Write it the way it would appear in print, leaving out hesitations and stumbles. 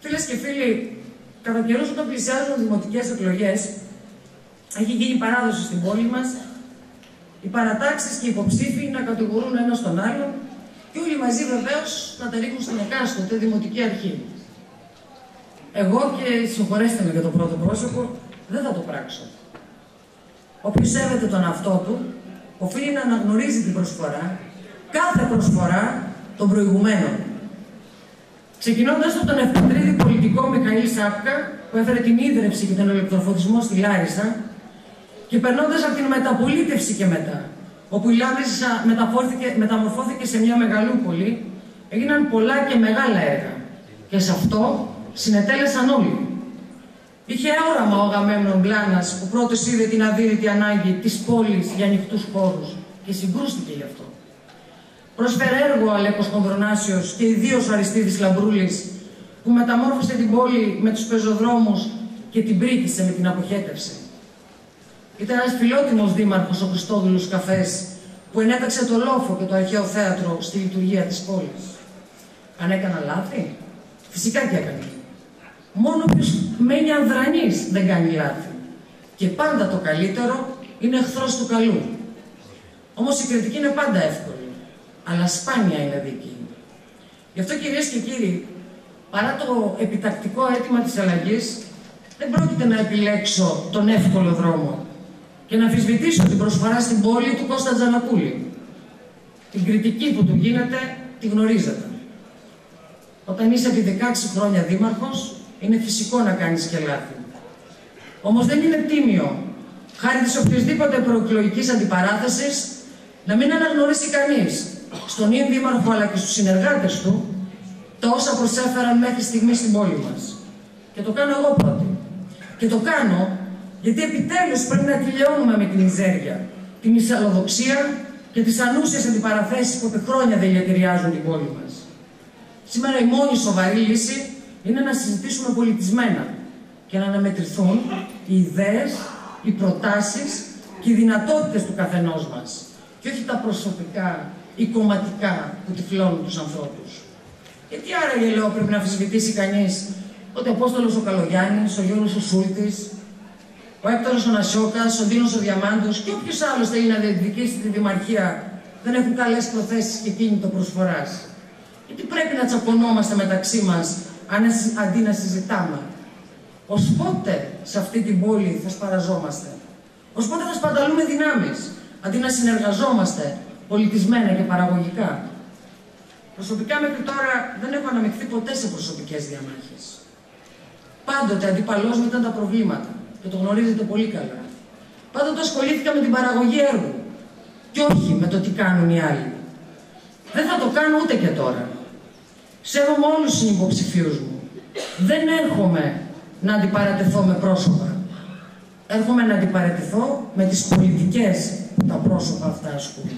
Φίλες και φίλοι, κατά καιρούς όταν πλησιάζουν δημοτικές εκλογές, έχει γίνει παράδοση στην πόλη μας οι παρατάξεις και οι υποψήφοι να κατηγορούν ένας τον άλλον και όλοι μαζί βεβαίως να τα ρίχνουν στην εκάστοτε δημοτική αρχή. Εγώ, και συγχωρέστε με για το πρώτο πρόσωπο, δεν θα το πράξω. Όποιος σέβεται τον εαυτό του, οφείλει να αναγνωρίζει την προσφορά, κάθε προσφορά των προηγουμένων. Ξεκινώντας από τον ευπατρίδη πολιτικό Μιχαήλ Σάπκα, που έφερε την ίδρυυση και τον ηλεκτροφωτισμό στη Λάρισα, και περνώντας από την μεταπολίτευση και μετά, όπου η Λάρισα μεταμορφώθηκε σε μια μεγαλούπολη, έγιναν πολλά και μεγάλα έργα. Και σε αυτό συνετέλεσαν όλοι. Είχε όραμα ο Αγαμέμνων Γκλάνας, που πρώτος είδε την αδύρυτη ανάγκη της πόλης για ανοιχτούς χώρους και συγκρούστηκε γι' αυτό. Πρόσφερε έργο ο Αλέκος Χονδρονάσιος και ιδίως ο Αριστίδης Λαμπρούλης, που μεταμόρφωσε την πόλη με τους πεζοδρόμους και την πρίκησε με την αποχέτευση. Ήταν ένας φιλότιμος δήμαρχος ο Χριστόδουλος Καφές, που ενέταξε το λόφο και το αρχαίο θέατρο στη λειτουργία της πόλης. Αν έκανα λάθη? Φυσικά και έκανε. Μόνο όποιος μένει ανδρανής δεν κάνει λάθη. Και πάντα το καλύτερο είναι εχθρός του καλού. Όμως η κριτική είναι πάντα εύκολη, αλλά σπάνια είναι δίκαιη. Γι' αυτό, κυρίες και κύριοι, παρά το επιτακτικό αίτημα της αλλαγής, δεν πρόκειται να επιλέξω τον εύκολο δρόμο και να αμφισβητήσω την προσφορά στην πόλη του Κώστα Τζανακούλη. Την κριτική που του γίνεται, τη γνωρίζετε. Όταν είσαι επί 16 χρόνια δήμαρχος, είναι φυσικό να κάνεις και λάθη. Όμως δεν είναι τίμιο, χάρη της οποιασδήποτε προεκλογικής αντιπαράθεσης, να μην αναγνωρίσει κανείς στον ίδιο δήμαρχο αλλά και στους συνεργάτες του τα όσα προσέφεραν μέχρι στιγμή στην πόλη μας. Και το κάνω εγώ πρώτη. Και το κάνω γιατί επιτέλους πρέπει να τελειώνουμε με την μιζέρια, τη μυσαλλοδοξία και τις ανούσιες αντιπαραθέσεις που επί χρόνια δηλητηριάζουν την πόλη μας. Σήμερα η μόνη σοβαρή λύση είναι να συζητήσουμε πολιτισμένα και να αναμετρηθούν οι ιδέες, οι προτάσεις και οι δυνατότητες του καθενός μας και όχι τα προσωπικά ή κομματικά που τυφλώνουν τους ανθρώπους. Γιατί άραγε, λέω, πρέπει να αμφισβητήσει κανείς ότι ο Απόστολος ο Καλογιάννης, ο Γιώργος ο Σούλτης, ο Έκτορος ο Νασιώκας, ο Ντίνος ο Διαμάντος και όποιος άλλος θέλει να διεκδικήσει τη δημαρχία δεν έχουν καλές προθέσεις και κίνητο προσφοράς? Γιατί πρέπει να τσακωνόμαστε μεταξύ μας αντί να συζητάμε? Ως πότε σε αυτή την πόλη θα σπαραζόμαστε? Ως πότε θα σπαταλούμε δυνάμεις αντί να συνεργαζόμαστε πολιτισμένα και παραγωγικά? Προσωπικά μέχρι τώρα δεν έχω αναμειχθεί ποτέ σε προσωπικές διαμάχες. Πάντοτε αντίπαλός μου ήταν τα προβλήματα και το γνωρίζετε πολύ καλά. Πάντοτε ασχολήθηκα με την παραγωγή έργου και όχι με το τι κάνουν οι άλλοι. Δεν θα το κάνω ούτε και τώρα. Σέβομαι όλους τους συνυποψηφίους μου. Δεν έρχομαι να αντιπαρατεθώ με πρόσωπα. Έρχομαι να αντιπαρατεθώ με τις πολιτικές που τα πρόσωπα αυτά ασκούν.